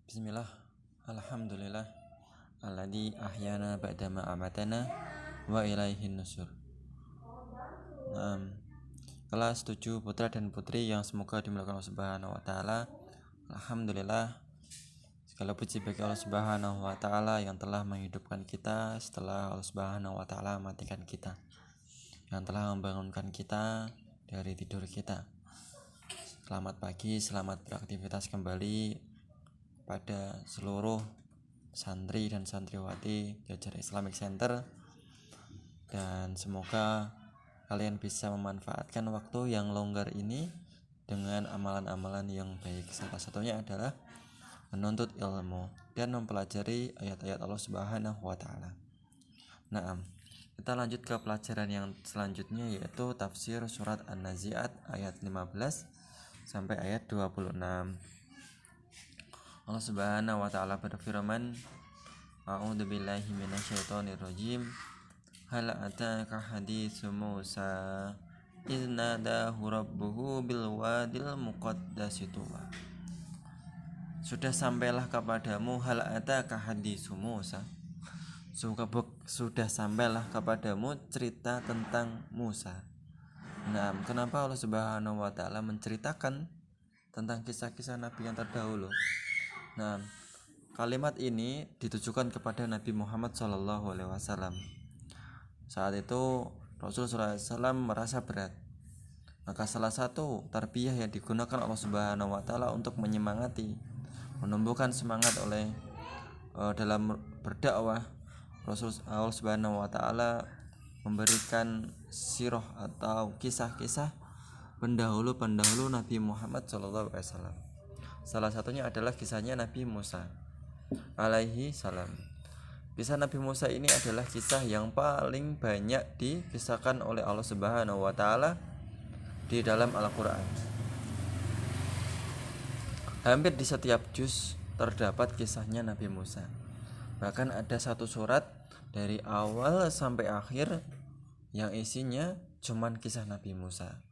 Bismillah, Alhamdulillah, alladzi ahyana ba'dama amatana wa ilaihin nusur. Kelas 7 putra dan putri yang semoga dimuliakan Allah Subhanahu wa taala. Alhamdulillah, segala puji bagi Allah Subhanahu wa taala yang telah menghidupkan kita setelah Allah Subhanahu wa taala mematikan kita, yang telah membangunkan kita dari tidur kita. Selamat pagi, selamat beraktivitas kembali pada seluruh santri dan santriwati Jajar Islamic Center, dan semoga kalian bisa memanfaatkan waktu yang longgar ini dengan amalan-amalan yang baik. Salah satunya adalah menuntut ilmu dan mempelajari ayat-ayat Allah Subhanahu wa taala. Nah, kita lanjut ke pelajaran yang selanjutnya, yaitu tafsir surat An-Nazi'at ayat 15 sampai ayat 26. Allah Subhanahu wa taala berfirman, A'udzubillahi minasyaitonirrajim. Hal ataka haditsu Musa idz nadahu rabbuhu bil wadil muqaddasi tuwa. Sudah sampailah kepadamu hal ataka haditsu Musa. Sudah sampailah kepadamu cerita tentang Musa. Nah, kenapa Allah Subhanahu wa taala menceritakan tentang kisah-kisah nabi yang terdahulu? Nah, kalimat ini ditujukan kepada Nabi Muhammad SAW. Saat itu Rasulullah SAW merasa berat. Maka salah satu tarbiyah yang digunakan Allah Subhanahu wa taala untuk menyemangati, menumbuhkan semangat dalam berdakwah, Allah Subhanahu wa taala memberikan sirah atau kisah-kisah pendahulu Nabi Muhammad SAW. Salah satunya adalah kisahnya Nabi Musa alaihi salam. Kisah Nabi Musa ini adalah kisah yang paling banyak dikisahkan oleh Allah Subhanahu wa taala di dalam Al-Qur'an. Hampir di setiap juz terdapat kisahnya Nabi Musa. Bahkan ada satu surat dari awal sampai akhir yang isinya cuman kisah Nabi Musa,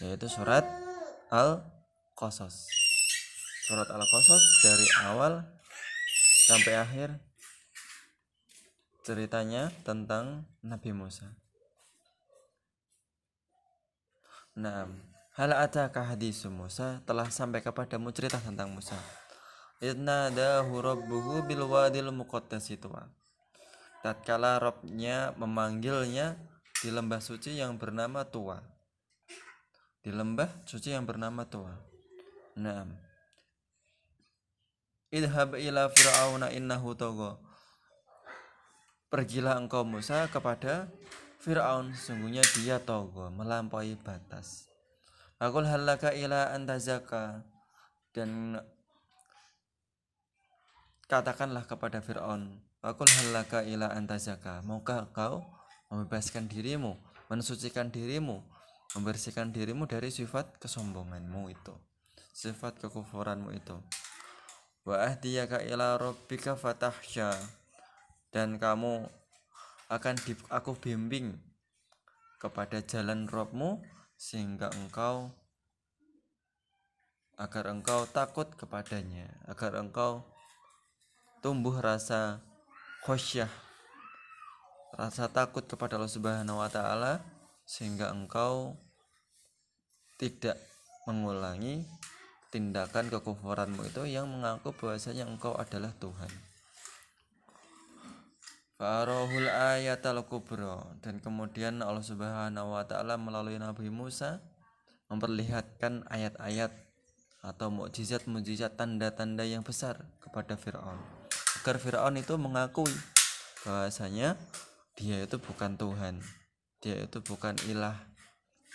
yaitu surat Al-Qasas. Surat Al-Qasas dari awal sampai akhir ceritanya tentang Nabi Musa. Nah, hal ataka haditsu Musa, telah sampai kepadamu cerita tentang Musa. Idnadahu rabbuhu bil wadil muqaddasi tuwa. Tatkala Rabbnya memanggilnya di lembah suci yang bernama Tuwa. Di lembah suci yang bernama Tuwa. Nah, idhab ila fir'auna innahu tagha. Pergilah engkau Musa kepada Fir'aun, sungguhnya dia tagha, melampaui batas. Aqul halaka ila antazaka, dan katakanlah kepada Fir'aun, aqul halaka ila antazaka, maukah kau membebaskan dirimu, mensucikan dirimu, membersihkan dirimu dari sifat kesombonganmu itu, sifat kekufuranmu itu. Wa ahdiyaka ila rabbika fatahsya, dan kamu akan aku bimbing kepada jalan Rabbmu sehingga agar engkau takut kepadanya, agar engkau tumbuh rasa khosyah, rasa takut kepada Allah Subhanahu wa taala, sehingga engkau tidak mengulangi tindakan kekufuranmu itu yang mengaku bahwasanya engkau adalah Tuhan. Farahul ayatal kubra, dan kemudian Allah Subhanahu wa taala melalui Nabi Musa memperlihatkan ayat-ayat atau mukjizat-mukjizat, tanda-tanda yang besar kepada Fir'aun, agar Fir'aun itu mengakui bahwasanya dia itu bukan Tuhan, dia itu bukan ilah,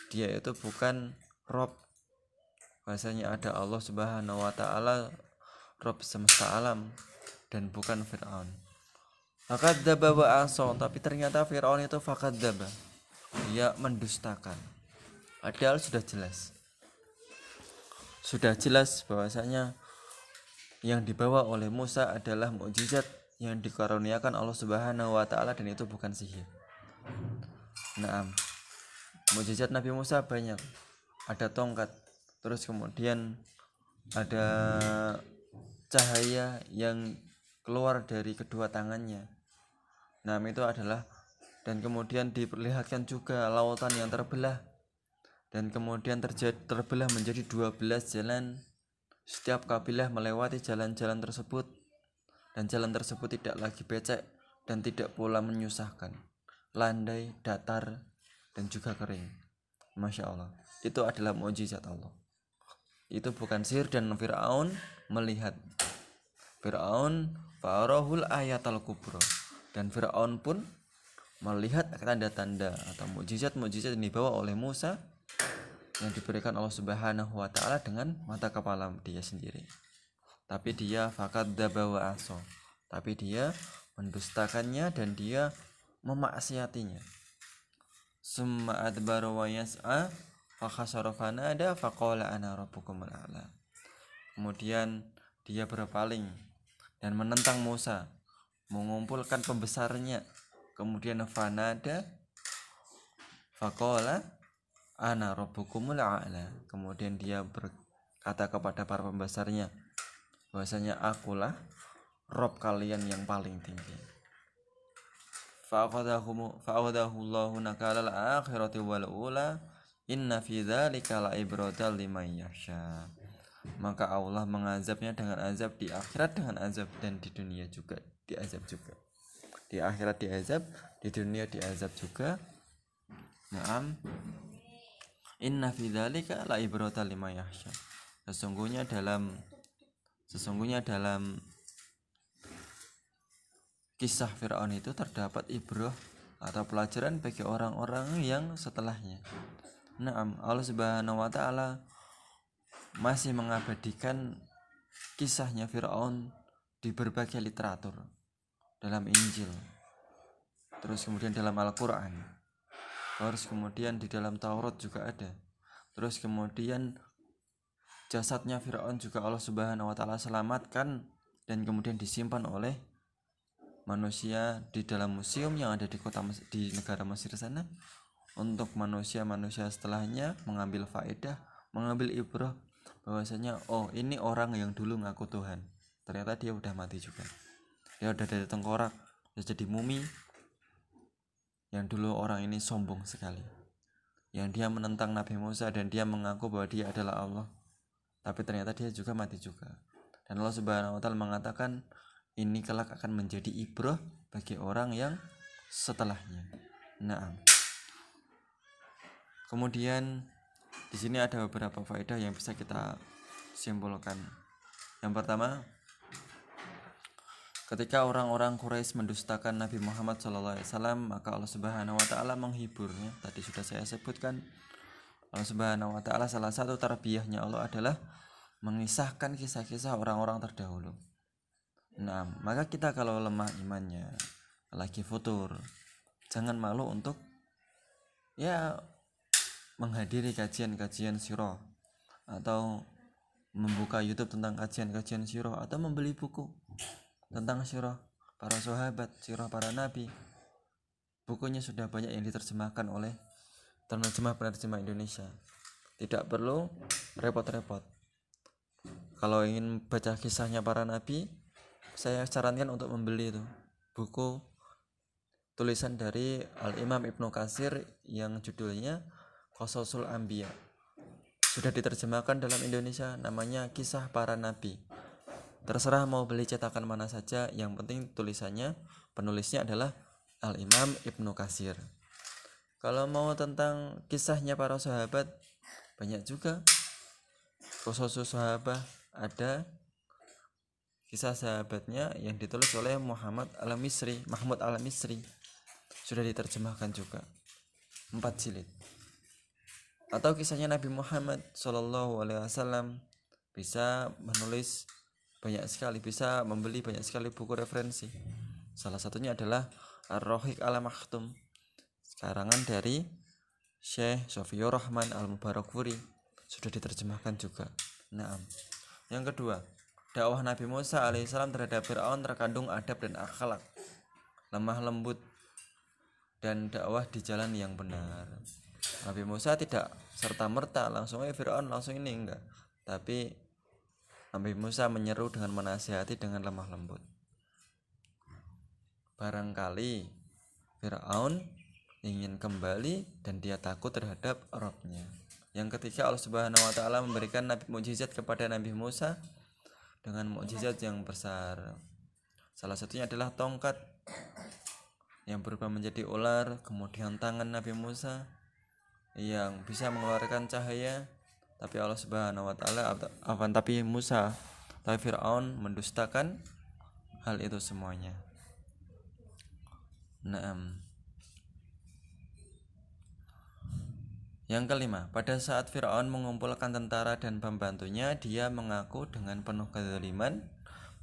dia itu bukan Rob, bahwasanya ada Allah Subhanahu wa taala, Rob semesta alam, dan bukan Fir'aun. Fakadzdzaba wa asa, tapi ternyata Fir'aun itu fakadzdzaba, dia mendustakan. Padahal sudah jelas bahwasanya yang dibawa oleh Musa adalah mukjizat yang dikaruniakan Allah Subhanahu wa taala, dan itu bukan sihir. Nah, mukjizat Nabi Musa banyak. Ada tongkat, terus kemudian ada cahaya yang keluar dari kedua tangannya. Nah, itu adalah, dan kemudian diperlihatkan juga lautan yang terbelah, dan kemudian terbelah menjadi 12 jalan. Setiap kabilah melewati jalan-jalan tersebut, dan jalan tersebut tidak lagi becek dan tidak pula menyusahkan, landai, datar, dan juga kering. Masya Allah, itu adalah mukjizat Allah. Itu bukan sihir, dan Fir'aun melihat. Fir'aun farahul ayatal kubro, dan Fir'aun pun melihat tanda-tanda atau mukjizat-mukjizat yang dibawa oleh Musa yang diberikan Allah Subhanahu wa taala dengan mata kepala dia sendiri. Tapi dia fakadzdzaba wa aso, tapi dia mendustakannya dan dia memaksiatinya. Summa adbara wa yas'a fa khasara fanada faqala ana rabbukumul a'la. Kemudian dia berpaling dan menentang Musa, mengumpulkan pembesarnya. Kemudian fanada faqala ana rabbukumul a'la. Kemudian dia berkata kepada para pembesarnya bahwasanya akulah Rob kalian yang paling tinggi. Fa'akhadahu Allahu nakalal akhirati wal ula inna fi dzalika la'ibratan liman yakhsha. Maka Allah mengazabnya dengan azab di akhirat, dengan azab, dan di dunia juga diazab juga. Di akhirat diazab, di dunia diazab juga. Naam. Inna fi dzalika la'ibratan liman yakhsha. Sesungguhnya dalam kisah Fir'aun itu terdapat ibrah atau pelajaran bagi orang-orang yang setelahnya. Naam, Allah Subhanahu wa taala masih mengabadikan kisahnya Fir'aun di berbagai literatur, dalam Injil, terus kemudian dalam Al-Quran, terus kemudian di dalam Taurat juga ada, terus kemudian jasadnya Fir'aun juga Allah Subhanahu wa taala selamatkan dan kemudian disimpan oleh manusia di dalam museum yang ada di negara Mesir sana, untuk manusia-manusia setelahnya mengambil faedah, mengambil ibrah bahwasanya oh ini orang yang dulu ngaku Tuhan, ternyata dia udah mati juga, dia udah dari tengkorak, dia jadi mumi. Yang dulu orang ini sombong sekali, yang dia menentang Nabi Musa dan dia mengaku bahwa dia adalah Allah, tapi ternyata dia juga mati juga. Dan Allah Subhanahu wa taala mengatakan ini kelak akan menjadi ibrah bagi orang yang setelahnya. Nah, kemudian di sini ada beberapa faedah yang bisa kita simpulkan. Yang pertama, ketika orang-orang Quraisy mendustakan Nabi Muhammad SAW, maka Allah Subhanahu wa taala menghiburnya. Tadi sudah saya sebutkan, Allah Subhanahu wa taala salah satu tarbiyahnya Allah adalah mengisahkan kisah-kisah orang-orang terdahulu. Nah, maka kita kalau lemah imannya, lagi futur, jangan malu untuk menghadiri kajian-kajian sirah, atau membuka YouTube tentang kajian-kajian sirah, atau membeli buku tentang sirah para sahabat, sirah para nabi. Bukunya sudah banyak yang diterjemahkan oleh penerjemah Indonesia. Tidak perlu repot-repot. Kalau ingin baca kisahnya para nabi, saya sarankan untuk membeli itu buku tulisan dari Al-Imam Ibnu Katsir yang judulnya Qasasul Anbiya. Sudah diterjemahkan dalam Indonesia, namanya Kisah Para Nabi. Terserah mau beli cetakan mana saja, yang penting tulisannya, penulisnya adalah Al-Imam Ibnu Katsir. Kalau mau tentang kisahnya para sahabat, banyak juga. Qasasul Sahabah ada kisah sahabatnya yang ditulis oleh Mahmud Al-Misri, sudah diterjemahkan juga 4 jilid. Atau kisahnya Nabi Muhammad SAW, bisa menulis banyak sekali, bisa membeli banyak sekali buku referensi. Salah satunya adalah Ar-Rahiq Al-Maktum, karangan dari Syekh Sofiyur Rahman Al-Mubarakfuri, sudah diterjemahkan juga. Nah, yang kedua, dakwah Nabi Musa alaihissalam terhadap Fir'aun terkandung adab dan akhlak, lemah lembut, dan dakwah di jalan yang benar. Nabi Musa tidak serta-merta langsung Fir'aun langsung ini, enggak, tapi Nabi Musa menyeru dengan menasihati dengan lemah lembut. Barangkali Fir'aun ingin kembali dan dia takut terhadap Rabb-nya. Yang ketiga, Allah Subhanahu wa taala memberikan mukjizat kepada Nabi Musa dengan mukjizat yang besar. Salah satunya adalah tongkat yang berubah menjadi ular, kemudian tangan Nabi Musa yang bisa mengeluarkan cahaya. Tapi Allah Subhanahu wa taala tapi Fir'aun mendustakan hal itu semuanya. Yang kelima, pada saat Fir'aun mengumpulkan tentara dan pembantunya, dia mengaku dengan penuh kezaliman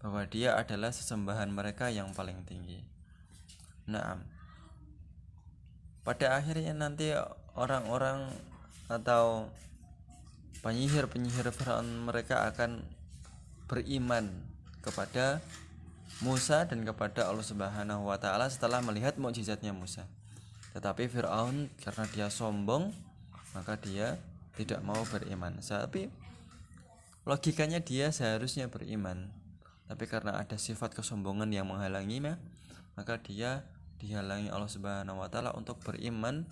bahwa dia adalah sesembahan mereka yang paling tinggi. Pada akhirnya nanti orang-orang atau penyihir-penyihir Fir'aun mereka akan beriman kepada Musa dan kepada Allah Subhanahu wa taala setelah melihat mukjizatnya Musa. Tetapi Fir'aun karena dia sombong, maka dia tidak mau beriman. Tapi logikanya dia seharusnya beriman. Tapi karena ada sifat kesombongan yang menghalanginya, maka dia dihalangi Allah Subhanahu wa taala untuk beriman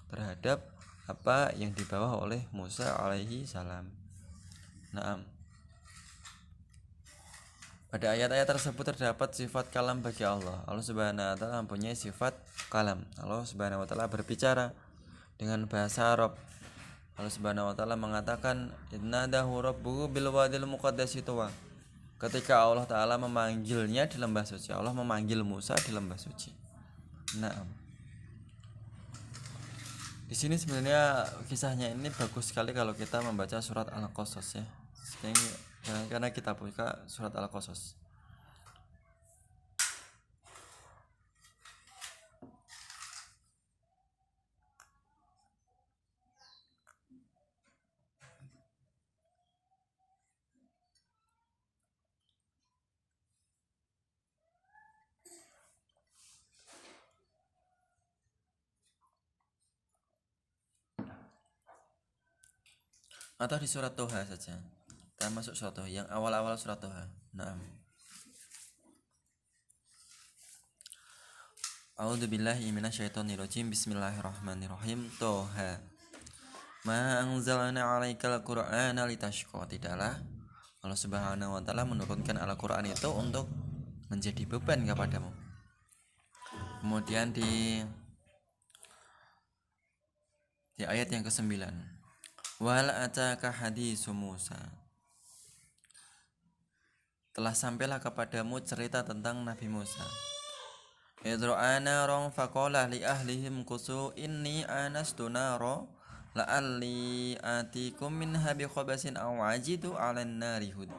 terhadap apa yang dibawa oleh Musa alaihi salam. Pada ayat-ayat tersebut terdapat sifat kalam bagi Allah. Allah Subhanahu wa taala mempunyai sifat kalam. Allah Subhanahu wa taala berbicara dengan bahasa Arab. Allah Subhanahu wa taala mengatakan, "Innadahu rabbuhu bil wadil muqaddasi tuwa." Ketika Allah taala memanggilnya di lembah suci, Allah memanggil Musa di lembah suci. Di sini sebenarnya kisahnya ini bagus sekali kalau kita membaca surat Al-Qasas ya. Karena kita buka surat Al-Qasas. Atau di surat Toha saja. Kita masuk surat Toha, yang awal-awal surat Toha. A'udzubillahi minasyaitonirrajim. Bismillahirrahmanirrahim. Toha. Ma anzalna 'alaikal Qur'ana litashqa. Tidaklah Allah Subhanahu wa taala menurunkan Al-Qur'an itu untuk menjadi beban kepadamu. Kemudian di ayat yang ke-9, wal ataka hadisu Musa. Telah sampailah kepadamu cerita tentang Nabi Musa. Idro'ana rong faqala li ahlihim kusu inni anastu naro la'alli atikum minha bi khabasin aw ajidu 'alan nari hud.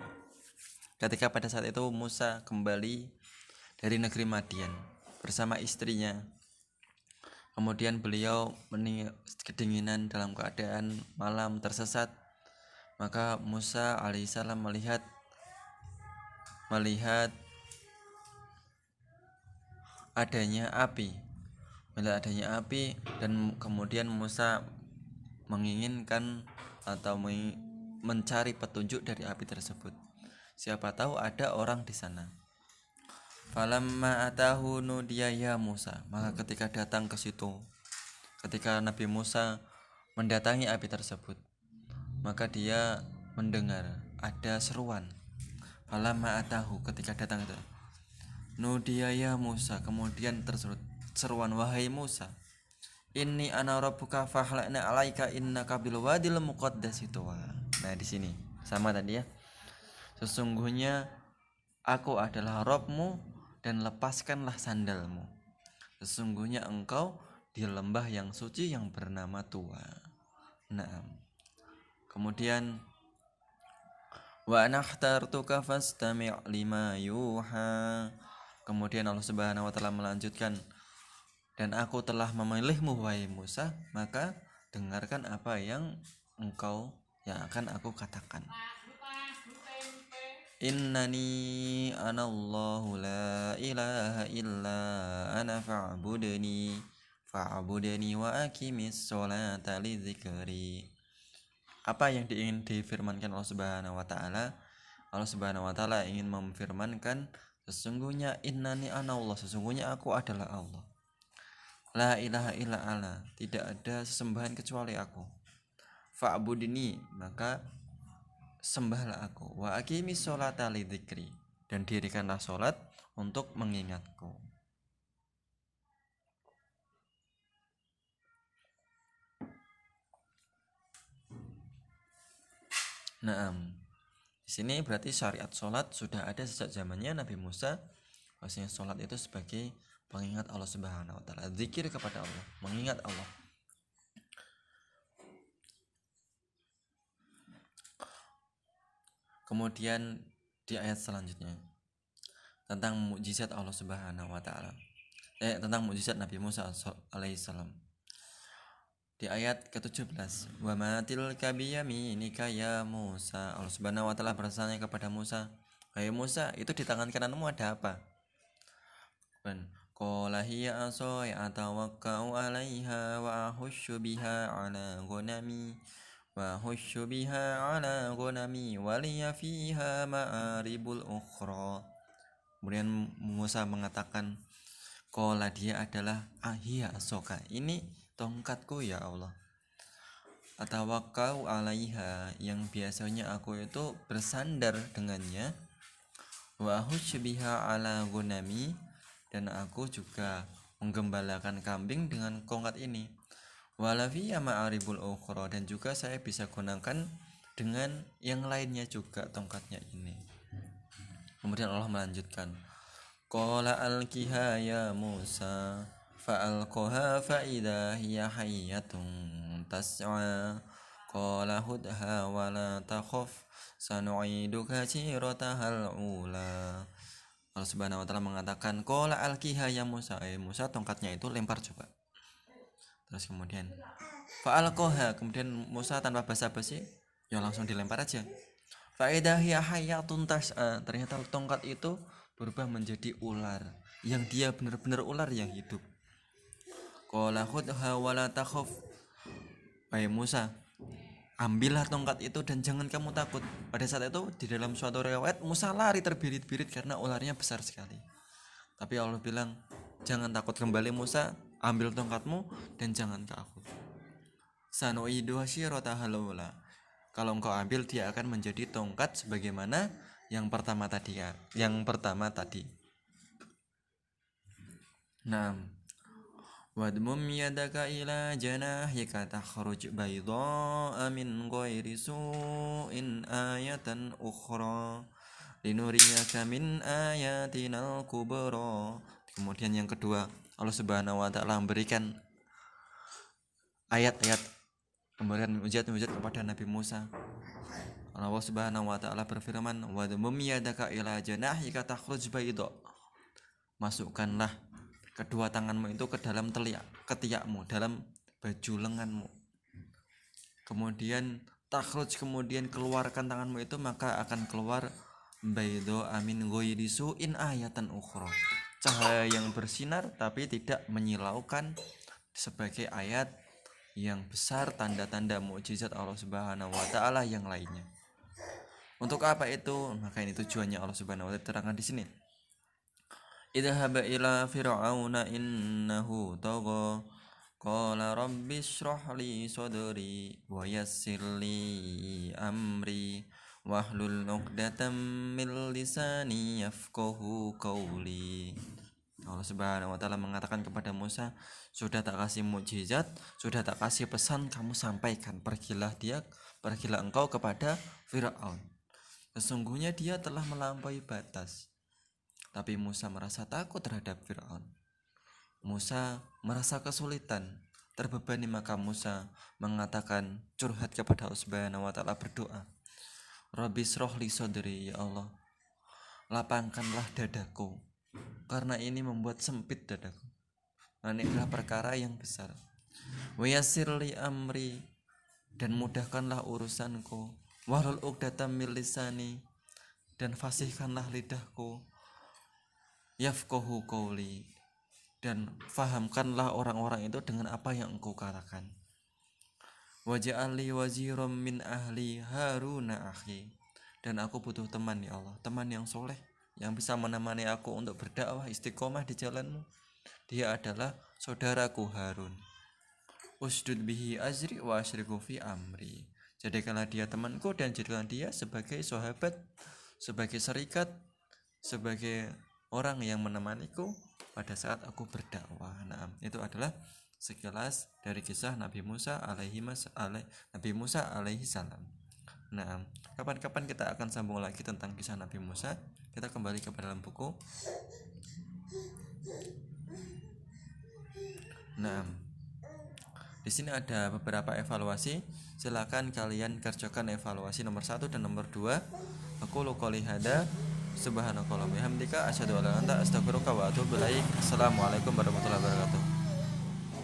Ketika pada saat itu Musa kembali dari negeri Madian bersama istrinya. Kemudian beliau kedinginan dalam keadaan malam tersesat. Maka Musa alaihissalam melihat adanya api. Dan kemudian Musa menginginkan atau mencari petunjuk dari api tersebut. Siapa tahu ada orang di sana. Falamma atahu nudiya ya Musa. Maka ketika datang ke situ, ketika Nabi Musa mendatangi api tersebut, maka dia mendengar ada seruan. Falamma atahu, ketika datang itu, nudiya ya Musa, kemudian terseru seruan, wahai Musa, inni ana rabbuka fahla'na 'alaika innaka bil wadil muqaddasi tuwa. Nah, di sini sama tadi ya. Sesungguhnya aku adalah Rabbmu dan lepaskanlah sandalmu. Sesungguhnya engkau di lembah yang suci yang bernama Tuwa. Kemudian wa nakhtartuka fastami' lima yuha. Kemudian Allah Subhanahu wa taala melanjutkan, dan aku telah memilihmu wahai Musa, maka dengarkan apa yang akan aku katakan. Innani anallahu la ilaha illa ana fa'budni wa aqimis sholata lidzikri. Apa yang ingin difirmankan Allah Subhanahu wa taala? Allah Subhanahu wa taala ingin memfirmankan, sesungguhnya innani ana Allah, sesungguhnya aku adalah Allah. La ilaha illa ana, tidak ada sesembahan kecuali aku. Fa'budini, maka sembahlah aku. Wa aqimis sholata lidzikri, dan dirikanlah sholat untuk mengingatku. Naam. Di sini berarti syariat sholat sudah ada sejak zamannya Nabi Musa. Bahwasanya sholat itu sebagai pengingat Allah Subhanahu wa taala, zikir kepada Allah, mengingat Allah. Kemudian di ayat selanjutnya tentang mukjizat Allah Subhanahu wa taala. Tentang mukjizat Nabi Musa alaihissalam. Di ayat ke-17, wa ma tilka biyaminika ya Musa. Allah Subhanahu wa taala bertanya kepada Musa, "Hai Musa, itu di tangan kananmu ada apa?" Dan qala hiya asaya atawakkau 'alaiha wa ahussu biha 'ala ghanami wa liya fiha ma'aribul ukhra. Kemudian Musa mengatakan, qala, dia adalah hiya asoka, ini tongkatku ya Allah. Atawakkau 'alaiha, yang biasanya aku itu bersandar dengannya. Wa ahussu biha 'ala ghanami, dan aku juga menggembalakan kambing dengan tongkat ini. Walafiya ma'aribul ukhra, dan juga saya bisa gunakan dengan yang lainnya juga tongkatnya ini. Kemudian Allah melanjutkan, qala alqiha ya Musa fa'alqaha fa'idha hiya hayyatun tas'a qala hudha wa la takhaf sanu'iduka siratahal ula. Allah Subhanahu wa taala mengatakan, qala alqiha ya Musa, Musa, tongkatnya itu lempar coba. Terus kemudian fa'alqaha, kemudian Musa tanpa basa-basi ya langsung dilempar aja. Fa'idha hiya hayyatun tas'a, ternyata tongkat itu berubah menjadi ular, yang dia benar-benar ular yang hidup. Qala khudha wa la takhaf, wahai Musa, ambillah tongkat itu dan jangan kamu takut. Pada saat itu di dalam suatu riwayat Musa lari terbirit-birit karena ularnya besar sekali. Tapi Allah bilang, jangan takut, kembali Musa, ambil tongkatmu dan jangan takut. Sanu'idu siratahal ula, kalau engkau ambil dia akan menjadi tongkat sebagaimana yang pertama tadi. Nah, wadmum yadaka ila janahika takhruj bayda'a min ghairi su'in ayatan ukhra linuriyaka min ayatinal kubra. Kemudian yang kedua, Allah Subhanahu wa taala memberikan ayat-ayat, kemudian mujizat kepada Nabi Musa. Allah Subhanahu wa taala berfirman, wadmum yadaka ila janahika takhruj bayda, masukkanlah kedua tanganmu itu ke dalam ketiakmu, dalam baju lenganmu. Kemudian takhruj, kemudian keluarkan tanganmu itu, maka akan keluar baydo amin ghairi su'in ayatan ukhra, cahaya yang bersinar tapi tidak menyilaukan, sebagai ayat yang besar, tanda-tanda mukjizat Allah Subhanahu wa taala yang lainnya. Untuk apa itu? Maka ini tujuannya Allah Subhanahu wa taala terangkan di sini. Idhhab ila fir'auna innahu tagha qala rabbi shrah li sadri wa yassir li amri wahlul 'uqdatam min lisani yafqahu qawli. Allah Subhanahu wa taala mengatakan kepada Musa, sudah tak kasih mukjizat, sudah tak kasih pesan, kamu sampaikan. Pergilah engkau kepada Firaun. Sesungguhnya dia telah melampaui batas. Tapi Musa merasa takut terhadap Firaun. Musa merasa kesulitan, terbebani, maka Musa mengatakan, curhat kepada Allah Subhanahu wa taala, berdoa, Rabbi shrah li sadri, ya Allah, lapangkanlah dadaku, karena ini membuat sempit dadaku. Ini adalah perkara yang besar. Wa yassir li amri, dan mudahkanlah urusanku. Wahlul 'uqdatam min lisani, dan fasihkanlah lidahku. Yafqahu qawli, dan fahamkanlah orang-orang itu dengan apa yang engkau katakan. Waj'al li waziran min ahli Haruna akhi, dan aku butuh teman ya Allah, teman yang soleh yang bisa menemani aku untuk berdakwah istiqomah di jalanmu. Dia adalah saudaraku Harun. Usdud bihi azri wa asyriku fi amri. Jadikanlah dia temanku dan jadikanlah dia sebagai sahabat, sebagai serikat, sebagai orang yang menemaniku pada saat aku berdakwah. Nah, itu adalah sekilas dari kisah Nabi Musa alaihi salam. Nah, kapan-kapan kita akan sambung lagi tentang kisah Nabi Musa. Kita kembali kepada dalam buku. Nah, di sini ada beberapa evaluasi. Silakan kalian kerjakan evaluasi nomor 1 dan nomor 2. Aku qouli hada subhanakallahumma bihamdika asyhadu an la ilaha illa anta astaghfiruka wa atubu ilaik. Assalamualaikum warahmatullahi wabarakatuh.